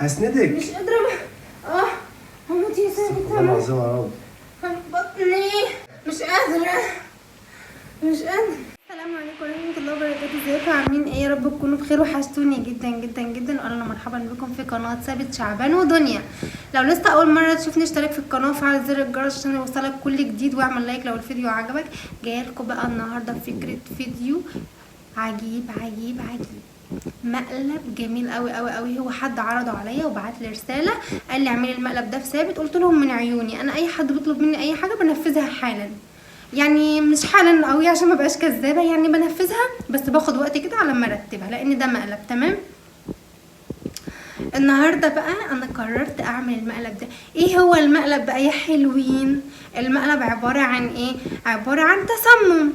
هسندك. مش قادرة هموت يا ثابت. والله العظيم يا رب. بطني مش قادرة. السلام عليكم ورحمة الله وبركاته. ازيكم عاملين ايه؟ يا رب تكونوا بخير. وحشتوني جدا جدا جدا. وقالنا مرحبا بكم في قناة ثابت شعبان ودنيا. لو لسه اول مرة تشوفني اشترك في القناة وفعل زر الجرس عشان يوصلك كل جديد، واعمل لايك لو الفيديو عجبك. جايلكم بقى النهاردة بفكرة فيديو عجيب عجيب عجيب، مقلب جميل قوي قوي قوي. هو حد عرضه عليا وبعت لي رساله قال لي اعملي المقلب ده في ثابت. قلت لهم من عيوني، انا اي حد بيطلب مني اي حاجه بنفذها حالا، يعني مش حالا قوي عشان ما بقاش كذابه، يعني بنفذها بس باخد وقت كده على ما ارتبها لان ده مقلب. تمام. النهارده بقى انا قررت اعمل المقلب ده. ايه هو المقلب بقى يا حلوين؟ المقلب عباره عن ايه؟ عباره عن تسمم.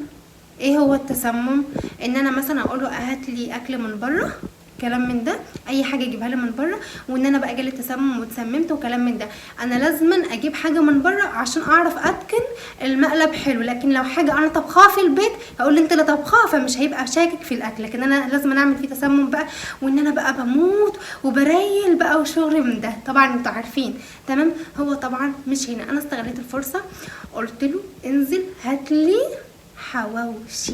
ايه هو التسمم؟ ان انا مثلا اقول له هات لي اكل من بره، كلام من ده، اي حاجه اجيبها لي من بره، وان انا بقى جالي تسمم واتسممت وكلام من ده. انا لازما اجيب حاجه من بره عشان اعرف اتقن المقلب حلو. لكن لو حاجه انا طبخاها في البيت هقول لي انت اللي طبخاها، فمش هيبقى شاكك في الاكل. لكن انا لازم اعمل فيه تسمم بقى، وان انا بقى بموت وبريل بقى وشغل من ده. طبعا انتوا عارفين. تمام. هو طبعا مش هنا. انا استغليت الفرصه، قلت له انزل هات لي حواوشي.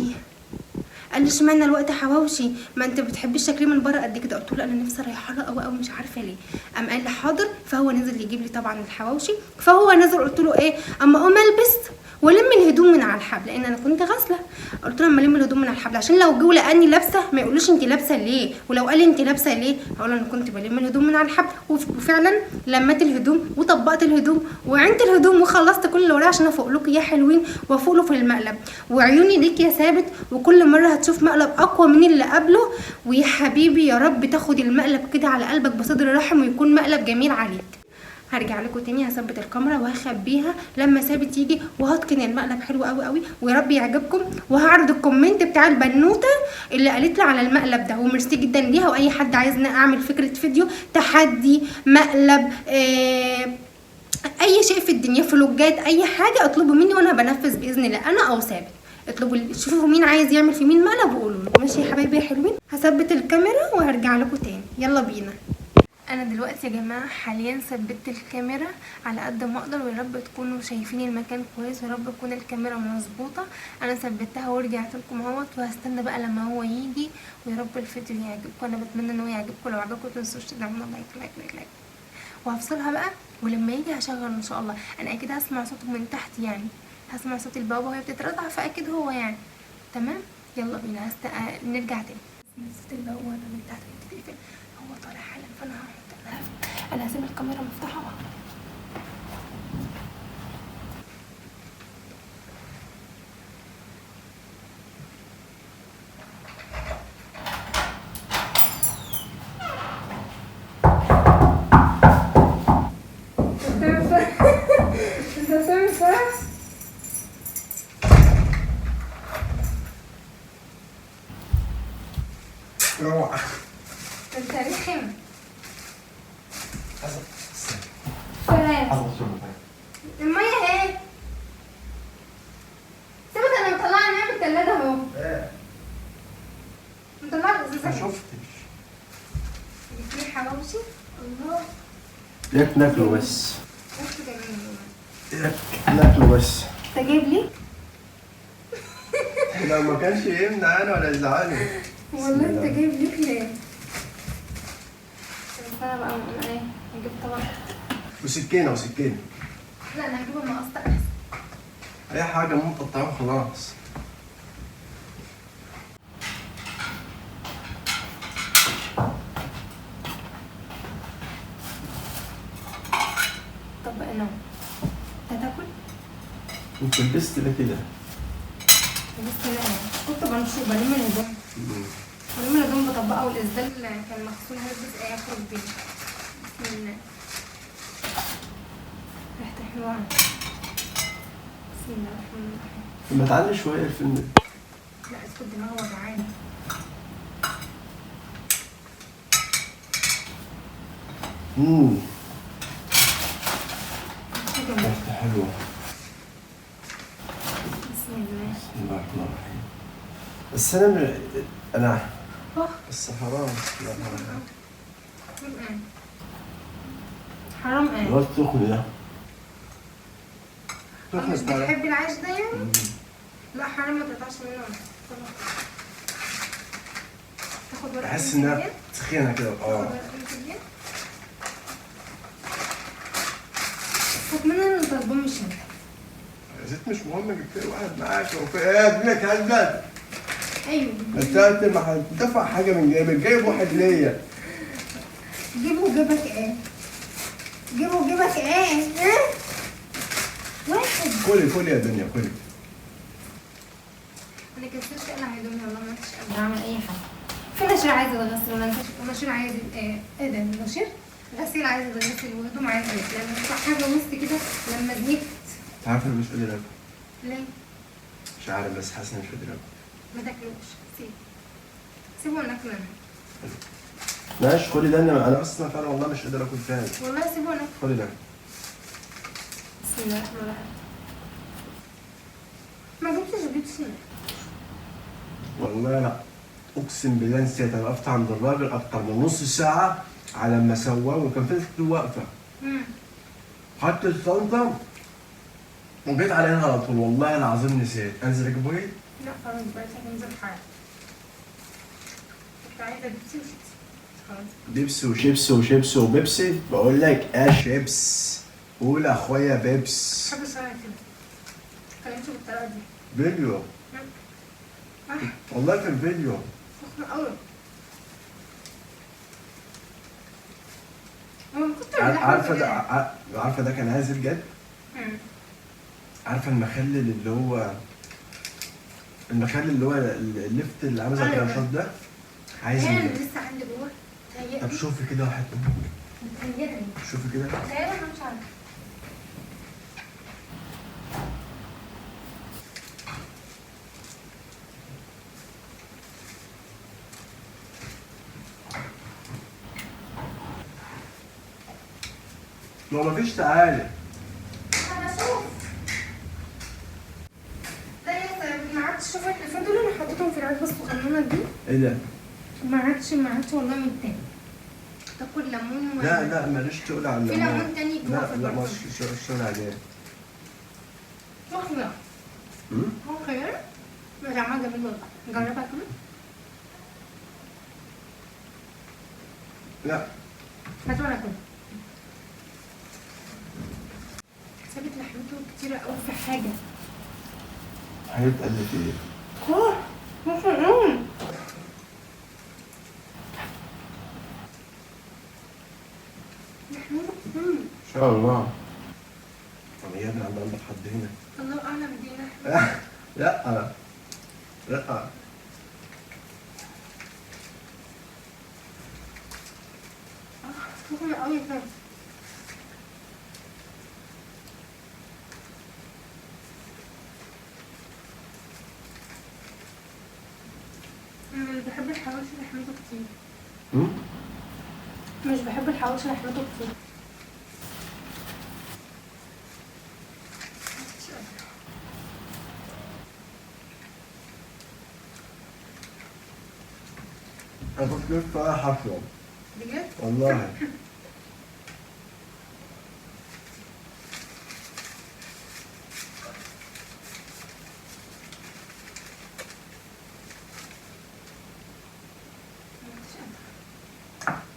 قال لي اشمعنى الوقت حواوشي؟ ما انت بتحبيش تاكليه من بره قد كده. قلت له انا نفسي رايحه له قوي قوي مش عارفه ليه. قام قال لي حاضر. فهو نزل يجيب لي طبعا الحواوشي. فهو نزل قلت له ايه؟ اما اقوم البس ولم الهدوم من على الحبل لان انا كنت غاسله. قلت له اما الم الهدوم من على الحبل عشان لو جو لقاني لابسه ما يقولوش انت لابسه ليه، ولو قال لي انت لابسه ليه هقول له انا كنت بلم الهدوم من على الحبل. وفعلا لمت الهدوم وطبقت الهدوم وعينت الهدوم وخلصت كل اللي ورايا عشان افوق لكم يا حلوين وافوق له في المقلب. وعيوني ليك يا ثابت، وكل مره هتشوف مقلب اقوى من اللي قبله. ويا حبيبي يا رب تاخد المقلب كده على قلبك بصدر رحم ويكون مقلب جميل عليك. هرجع لكم تاني، هثبت الكاميرا وهخبيها لما ثابت يجي وهتقن المقلب حلو قوي قوي ويا رب يعجبكم. وهعرض الكومنت بتاع البنوته اللي قالت لي على المقلب ده، وميرسي جدا ليها. واي حد عايزني اعمل فكره فيديو تحدي مقلب اي شيء في الدنيا، فلوجات، اي حاجه اطلبوا مني وانا بنفذ باذن الله، انا او ثابت. اطلبوا شوفوا مين عايز يعمل في مين مقلب وقولوا له. ماشي يا حبايبي يا حلوين. هثبت الكاميرا وهرجع لكم تاني. يلا بينا. انا دلوقتي يا جماعه حاليا ثبتت الكاميرا على قد ما اقدر، ويا رب تكونوا شايفين المكان كويس، ويا رب تكون الكاميرا مظبوطه. انا ثبتها ورجعت لكم اهوت، وهستنى بقى لما هو يجي. ويا رب الفيديو يعجبكم. انا بتمنى ان هو يعجبكم. لو عجبكم متنسوش تدعمونا لايك لايك لايك لايك. وهفصلها بقى ولما يجي هشغل ان شاء الله. انا اكيد هسمع صوته من تحت، يعني هسمع صوت البوابه وهي بتترضع، فاكيد هو يعني. تمام. يلا بينا. نرجع تاني. صوت البوابه من تحت بتتقفل، هو طالع حالا. فانا انا هسيب الكاميرا مفتوحه. روعة. انت رخم. المية اهي. ثابت انا مطلعه المية من التلاجة اهو. مطلعه الازازة. ما شفتش. جبت لي حواوشي. الله. ياك ناكله بس. ريحته جميلة. ياك ناكله بس. انت جايب لي؟ لو ما كانش يمنع انا ولا يزعلني. والله انت جايب ليك ليه؟ بس انا بقى انا ايه؟ هجيب طبق. وسكينة. لا انا هجيب المقص احسن. اي حاجة مو مقطعين خلاص. طب بقى نوم. انت هتاكل؟ انت لبست ليه كده؟ لبست لا كنت بنشر بلم الهدوم. بلم الهدوم بطبقها، والاسدال كان مغسول هلبس ايه اخرج بيه. بسم الله. ريحته حلوه. بسم الله الرحمن الرحيم. ما تعلي شوية الفيلم ده. لا اسكت دماغي وجعاني. ريحته حلوة. بسم الله. بسم الله الرحمن الرحيم. بس انا بس حرام. لا حرام. حرام ايه؟ الواد سخن ده. سخن مش بتاع ده. بتحبي العيش ده يعني؟ لا حرام ما تقطعش منه. تاخد ورقة بحس من انها الجنيه؟ تخينه كده. تاخد ورقة من الجنيه؟ اتمنى ان الطلبان مش انت. يا ست مش مهم، جبت لي واحد معاك وفي ايه الدنيا كلبت. ايوه انت ما هتدفع حاجه من جيبك، جايب واحد ليا. جيبه جيبك ايه؟ جيبه جيبك ايه؟ ها؟ واحد. كلي يا دنيا كلي. انا كسرت انا هدومي والله ما كنتش قادره اعمل اي حاجه. في نشير عايزه تغسل ونشير عايزه ايه ده نشير؟ غسيل عايزه تغسل وهدوم عايزه تغسل. لما تطلع حاجه وسط كده لما زهقت. انت عارف انا مش قادر اكل. ليه؟ مش عارف بس حاسس اني مش قادر اكل. ما تاكلوش. سيبه وناكل انا. ماشي خدي ده، انا اصلا فعلا والله مش قادر اكل تاني. والله سيبه وناكل. خدي ده. بسم الله الرحمن الرحيم. ما جبتش بيبسي. والله لا اقسم بالله نسيت. انا وقفت عند الراجل اكتر من نص ساعه على ما سواه، وكان في ناس كتير واقفه. خدت الشنطه وجيت على هنا على طول. والله العظيم نسيت انزل اجيبه ايه. لا خلاص بقيت هننزل حاجه. كنت عايزه بيبسي وشيبسي. خلاص. بيبسي وشيبسي وشيبسي وبيبسي. بقول لك شيبس. قول اخويا بيبس. بحب الشارع كده. كلمته بالطريقه دي. فيديو والله كان فيديو. سخنة قوي. عارفه ده كان عايز بجد. عارفه المخلل اللي هو الليفت اللي عامل زي الجراشات ده. عايز لسه عندي جوه. طب شوفي كده واحد. متهيألي. شوفي كده. متهيألي انا مش عارفه. لو مفيش تعالي. انا اشوف. لا يا سيدي ما عادش. شوف الفين دول انا حطيتهم في العلبه الصغننه دي. ايه ده؟ ما عادش والله من تاني. تاكل ليمون لا ماليش تقول على في ليمون تاني جوه في لا البرطمان. مش تقول عليه. هو خيار. هو خيار. طعمها جميل والله. جربها كمان. لا هات وانا كله. سابت لحمته كتيرة قوي في حاجة. هيتقل في ايه؟ ان شاء الله. انا يا ابني عندك حد هنا. الله اعلم بينا. لا سخنة قوي كده. انا مش بحب الحواوشي لحمته كتير. مش بحب الحواوشي لحمته كتير. انا كنت لسه رايح حفله. بجد؟ والله.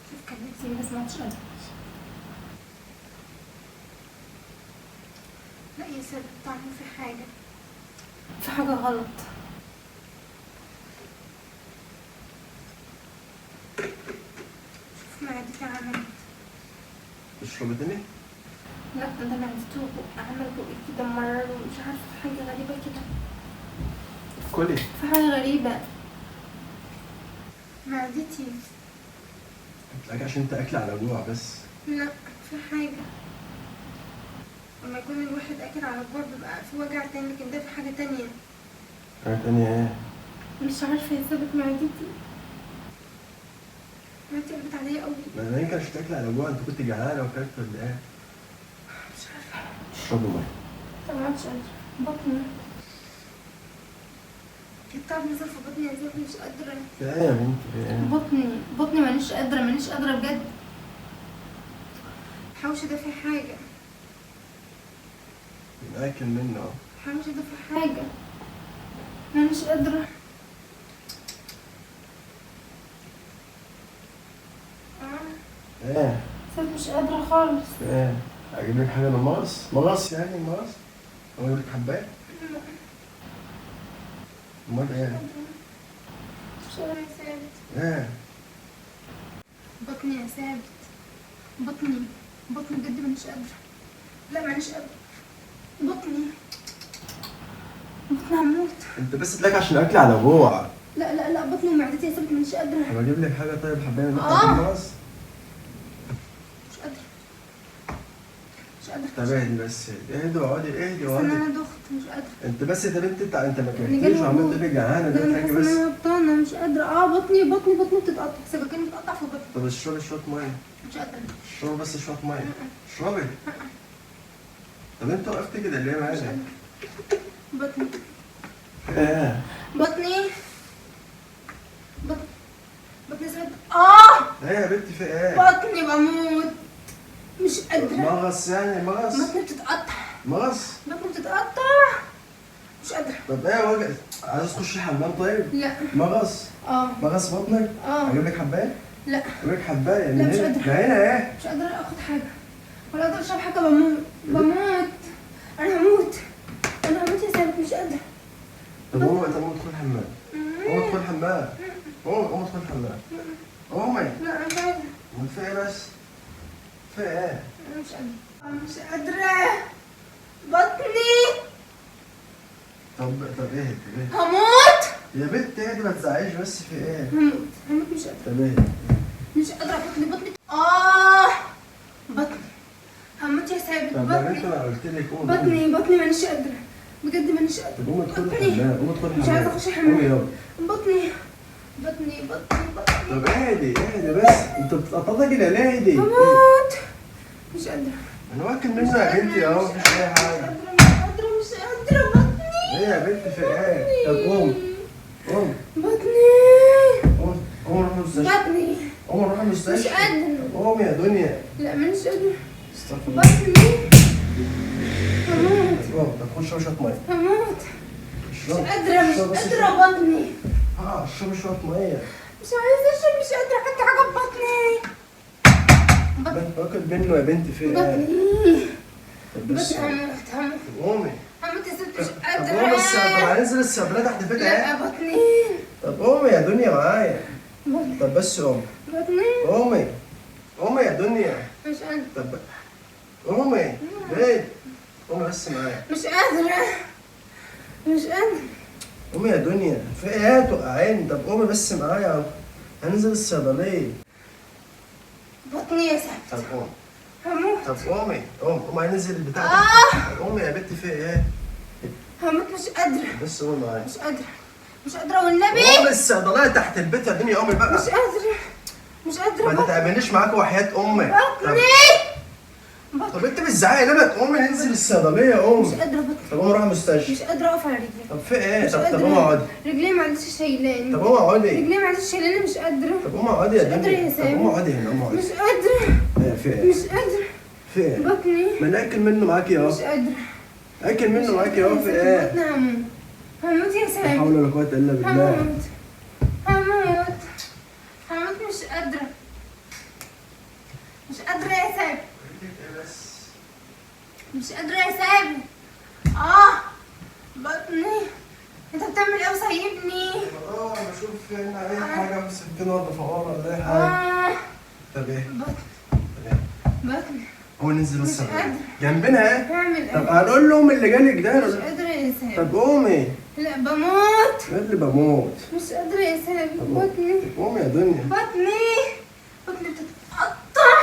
شوف كان نفسي بس ما عادش قادرة. لا يا سيدي طعمه في حاجة غلط. شوف معدتي عملت. تشرب تاني؟ لا ده معدته عمل بقي كده مرر ومش عارفة حاجة غريبة كده. كلي. في حاجة غريبة. معدتي. لك عشان انت اكل على جوع بس. لا في حاجة. لما يكون الواحد اكل على جوع بيبقى في وجع تاني، لكن ده في حاجة تانية. حاجة تانية ايه؟ مش عارفة يا ثابت معدتي قلبت عليا قوي. ما انا يمكن عشان تاكل على جوع. انت كنت جعانة وكلت ولا ايه؟ مش عارفة. اشربوا ميه. طب ما عادش قادرة. بطني التعب نزل في بطني يا زلمة. مش قادرة. في ايه يا بنتي؟ في ايه؟ بطني مانيش قادرة بجد. الحوش ده فيه حاجة. بناكل منه اهو. الحوش ده فيه حاجة. انا مش قادرة. ايه مش قادرة خالص. ايه اجيب لك حاجه من مغص؟ مغص يعني مغص؟ او اجيب لك حبايه؟ امال ايه؟ مش قادرة يا ثابت. ايه بطني يا ثابت، بطني بجد مانيش قادرة. لا مانيش قادرة. بطني هموت. انت بس تلاقي عشان اكل على جوع. لا بطني ومعدتي يا ثابت مانيش قادرة. طب اجيب لك حاجه طيب حبايه من مغص؟ مش قادرة. مش قادرة. طب اهدي بس اهدي واقعدي اهدي واقعدي. انا ضغط مش قادرة. انت بس يا بنت انت ما كلتيش وعمال تقولي جعانه ده تلاقي بس. انا هبطانة مش قادرة. بطني بتتقطع. سباكين بتتقطع في بطني. طب اشربي شويه ميه. مش قادرة. اشربي بس شويه ميه. اشربي. طب انت وقفت كده ليه معايا؟ بطني. ايه بطني سد. ايه يا بنتي في ايه؟ بطني بموت. مش قادرة. مغص يعني مغص؟ بطني بتتقطع. مغص؟ بطني بتتقطع. مش قادرة. طب ايه وجع؟ عايز تخش الحمام طيب؟ لا. مغص؟ مغص بطنك؟ اجيب لك حبايه؟ لا. اجيب لك حبايه لا مش قادرة. ما هنا ايه؟ مش قادرة اخد حاجة ولا اقدر اشرب حاجة. بموت. انا هموت يا ثابت. مش قادرة. طب قومي ادخل الحمام. قومي ادخل الحمام. قومي ادخل الحمام. قومي. لا انا مش قادرة. في ايه بس؟ في ايه؟ انا مش قادرة. بطني. طب اهدي هموت. يا بنت اهدي ما تزعليش بس في ايه؟ هموت مش قادرة. طب اهدي. مش قادرة. بطني بطني هموت يا ثابت. طب يا بنت انا قلت لك قومي. بطني مانيش قادرة بجد مانيش قادرة. طب قومي ادخلي الحمام. قومي ادخلي الحمام. مش عايزة اخش الحمام. قومي يلا. بطني. طب اهدي بس انت بتتقطعي كده ليه؟ اهدي. هموت. مش قادرة. انا واكل منه يا بنتي اهو مفيش اي حاجة. مش قادرة. بطني. ايه يا بنت في ايه؟ طب قومي. بطني. قومي نروح المستشفى. قومي نروح المستشفى. مش قادرة. قومي يا دنيا. لا مانيش قادرة. استغفر الله. بطني. هموت. طب خد شوية مية. هموت. مش قادرة. بطني. اشربي شوية مية. مش عايزة اشرب. مش قادرة احط حاجة في بطني. باكل منه يا بنتي في ايه؟ طب بس هموت. قومي. هموت يا ست. مش طب قادرة. قومي بس. طب هننزل الصيدلية تحت فجأة لا ايه؟ بطني. طب قومي يا دنيا معايا. طب بس قومي. بطني. قومي يا دنيا. مش قادرة. طب قومي. ليه؟ قومي بس معايا. مش قادرة. قومي يا دنيا في ايه توقعيني؟ طب قومي بس معايا اهو. هننزل الصيدلية. بطني يا ست. طب قومي. هموت. طب قومي هننزل البتاع ده. قومي يا بنتي في ايه؟ هموت. مش قادرة. بس قومي معايا. مش قادرة والنبي. قومي الصيدلية تحت البيت يا دنيا. قومي بقى. مش قادرة. ما تتعبنيش معاك وحياة امك. طب انت بتزعقي ليه؟ ما تقومي ننزل الصيدلية. قومي. مش قادرة. طب قومي نروح المستشفى. مش قادرة اقف على رجلي. طب في ايه؟ طب قومي اقعدي. رجلي ما عادش شايلاني. طب قومي اقعدي. رجلي ما عادش شايلاني. مش قادرة. طب قومي اقعدي يا مش قادرة يا دنيا. طب سامي. قومي اقعدي هنا. قومي اقعدي. مش قادرة. ايه في ايه؟ مش قادرة. في ايه؟ بطني. ما انا اكل منه معاكي اهو. مش قادرة. اكل منه معاكي اهو. في ايه؟ بطني هموت يا لا سامي. حول ولا قوة الا بالله. هموت. مش قادرة. يا سامي. مش قادرة يا سامي. بطني. انت بتعمل ايه وسايبني؟ بشوف هنا اي حاجة مسكنة ولا فقارة ولا اي حاجة. طب ايه؟ بطني. هو ننزل مش الصيدلية قادرة. جنبنا ايه؟ بعمل ايه؟ طب هنقول لهم اللي جالك ده. مش قادرة يا سامي. طب قومي. لا بموت. ايه اللي بموت؟ مش قادرة يا سامي. بطني. طب قومي يا دنيا. بطني بتتقطع.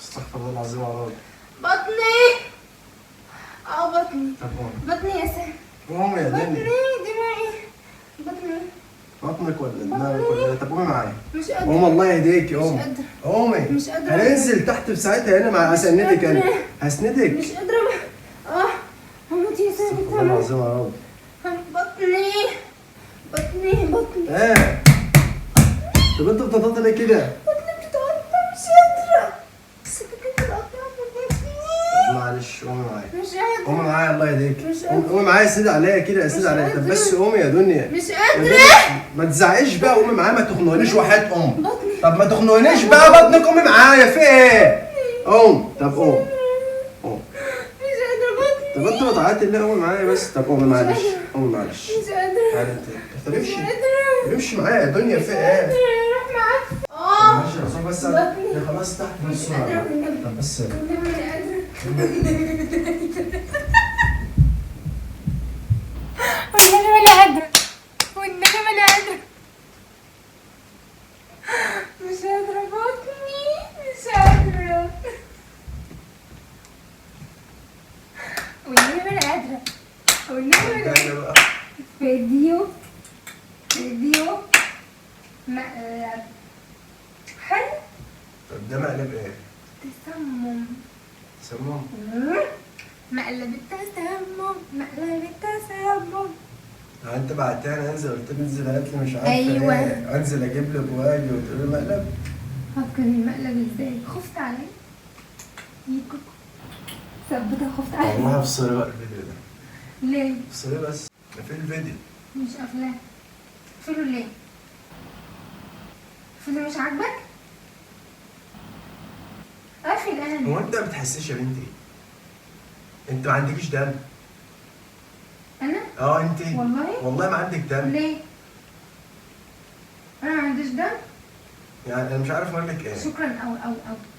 استغفر الله العظيم يا رب. بطني. طب قومي. بطني يا سامي. قومي يا دنيا. دماغي. بطنك ولا دماغك ولا ايه؟ طب قومي معايا. مش قادرة. قومي الله يهديكي. مش قومي. قادرة. قومي. مش قادرة. هننزل تحت في ساعتها هنا مع هسندك انا. هسندك. مش قادرة. هموت يا سامي. استغفر الله العظيم يا رب. بطني. ايه؟ طب انت بتنططي ليه كده؟ بطني بتتقطع. مش قادرة. السكاكين بتتقطع. معلش قومي معايا. مش قادرة. قومي معايا الله يهديك. مش قادرة. قومي معايا اسندي عليا كده اسندي عليا. طب بس قومي يا دنيا. مش قادرة. ما تزعقيش بقى قومي معايا ما تخنقنيش وحياة أم. بطني. طب ما تخنقنيش بقى بطنك قومي معايا في إيه؟ قوم طب قوم. قوم. مش قادرة بطني. طب أنت ما تعيطي ليه قومي معايا بس. طب قومي معلش قومي معلش. مش قادرة. تعالي أنت. طب امشي. مش قادرة. امشي معايا يا دنيا في مش إيه؟ قادرة اروح معاك. ماشي يا رسول بس بطني. يا خلاص تحت مش بس. قادرة والنبي. طب بس والنبي مش قادرة. والنبي ما انا قادرة. والنبي ما انا قادرة. مش قادرة بطني. مش قادرة. والنبي ما انا قادرة. والنبي ما انا قادرة. بقى. فيديو مقلب حلو. طب ده مقلب ايه؟ تسمم. سموم. مقلب التسمم. مقلب التسمم. انت بعتها انا انزل قلت لي انزل قالت لي مش عارفه أيوة. ايه انزل اجيب لك واجي وتقول لي مقلب. هتكون المقلب ازاي؟ خفت علي؟ يكو ثبتها خفت علي. والله افصلي بقى الفيديو ده. ليه؟ افصلي بس في الفيديو. مش قافلاه. قفله ليه؟ قفله مش عاجبك؟ قافل انا. هو انت ما بتحسيش يا بنتي؟ انت ما عندكيش دم؟ انا؟ انت والله ما عندك دم. ليه؟ انا ما عنديش دم؟ يعني انا مش عارف اقول لك ايه. شكرا او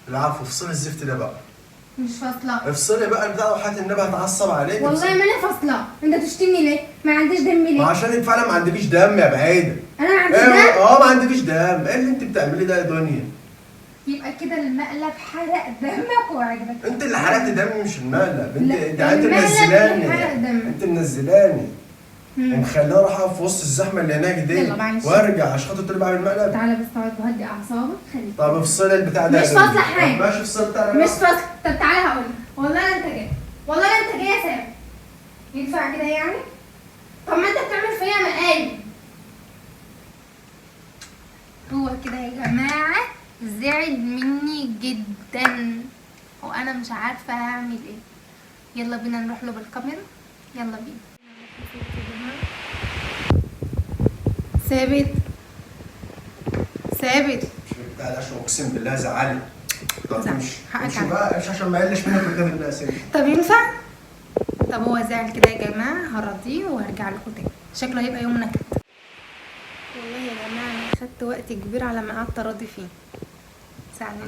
العفو افصلي الزفت ده بقى. مش فاصله. افصلي بقى البتاع وحياة النبي هتعصب عليك. والله ما انا فاصله. انت تشتمني ليه؟ ما عنديش دم ليه؟ عشان فعلا ما عندكيش دم يا بعيده. انا ما عنديش ايه دم؟ ما عندكيش دم. ايه اللي انت بتعمليه ده يا دنيا؟ يبقى كده المقلب حرق دمك وعجبك. انت اللي حرقت دمي مش المقلب. انت لا، انت المقلب منزلاني. اللي حرق دمك. انت منزلاني ومخليني اروح اقف في وسط الزحمه اللي هناك دي يلا معلش. وارجع عشان خاطر تقولي بعمل مقلب. تعالى بس اقعد وهدي اعصابك. خليك طب افصلي البتاع ده. مش فاصله حاجه. ماشي افصلي بتاع ده. مش فاصله. طب تعالى هقول لك. والله انت جاي. والله انت جاي يا سامي. ينفع كده يعني؟ طب ما انت بتعمل فيا مقالب. هو كده يا جماعه زعل مني جدا وانا مش عارفه هعمل ايه. يلا بينا نروح له بالكاميرا. يلا بينا. ثابت مش بتاع ده عشان اقسم بالله زعلي. طب زعل. امشي حقك امشي عليا. بقى امشي عشان ما يقلش منك قدام الناس. طب ينفع؟ طب هو زعل كده يا جماعه هرضيه وهرجع لكم تاني. شكله هيبقى يوم نكد. والله يا جماعه انا خدت وقت كبير على ما قعدت اراضي فيه.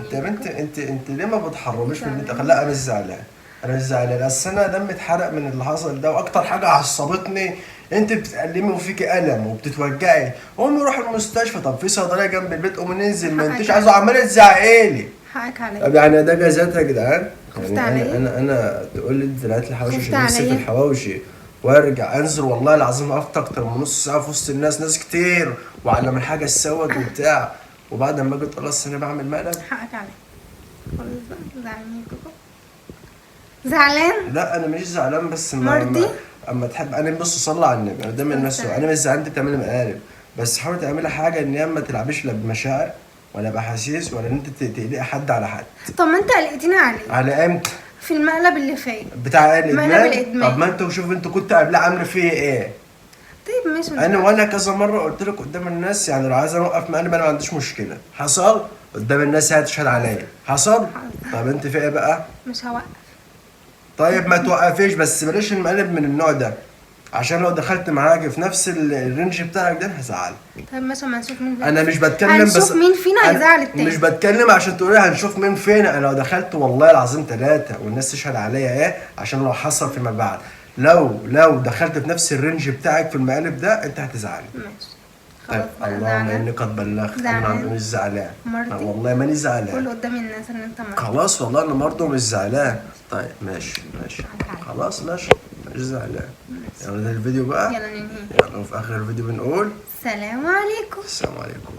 انت يا بنت انت ليه ما بتحرميش من البيت؟ لا انا مش زعلان. انا مش زعلان بس انا دمي اتحرق من اللي حصل ده. واكتر حاجه عصبتني انت بتتألمي وفيكي الم وبتتوجعي. قومي روحي المستشفى. طب في صيدليه جنب البيت قومي ننزل. ما انتش عايزه عماله تزعقيلي. حقك عليا. طب يعني ده جزاتها يا جدعان. خفت يعني عليا؟ انا تقول لي انت طلعت لي حواوشي خفت عشان نفسي في عليا؟ الحواوشي وارجع انزل والله العظيم افطر اكتر من نص ساعه في وسط ناس كتير وعلى من حاجه السود وبتاع وبعد ما اجي خلاص انا بعمل مقلب. حقك عليا. خلاص بقى زعلان كده. زعلان؟ لا انا مش زعلان بس مرضي؟ اما تحب انا بص صلي على النبي قدام الناس. انا مش زعلان انت بتعملي مقالب بس حاولي تعملي حاجه ان هي ما تلعبيش لا بمشاعر ولا باحاسيس ولا ان انت تقلقي حد على حد. طب ما انت قلقتني عليه على امتى؟ في المقلب اللي فات. بتاع الادمان. الإدمان. طب ما انت وشوف انت كنت قبلها عامله فيا ايه. طيب ماشي. وانا كذا مره قلت لك قدام الناس يعني لو عايز اوقف مقلب انا ما عنديش مشكله. حصل قدام الناس هي هتشهد عليا. حصل. طب انت في ايه بقى؟ مش هوقف. طيب ما توقفيش بس بلاش المقلب من النوع ده عشان لو دخلت معاك في نفس الرينج بتاعك ده هزعلك. طيب ماشي ما نشوف مين. انا مش بتكلم هنشوف بس مين فينا هيزعل التاني. مش بتكلم عشان تقولي هنشوف مين فينا. انا لو دخلت والله العظيم 3 والناس تشهد عليا ايه عشان لو حصل فيما بعد لو دخلت في نفس الرينج بتاعك في المقالب ده انت هتزعلي. ماشي طيب خلاص. اللهم اني قد بلغت. انا مش زعلان. مرضي؟ والله ماني زعلان. قول قدام الناس ان انت مرضي. خلاص والله انا برضه مش زعلان. طيب ماشي خلاص ماشي مش زعلان. يلا ده الفيديو بقى. يلا ننهي. يلا وفي اخر الفيديو بنقول السلام عليكم. السلام عليكم.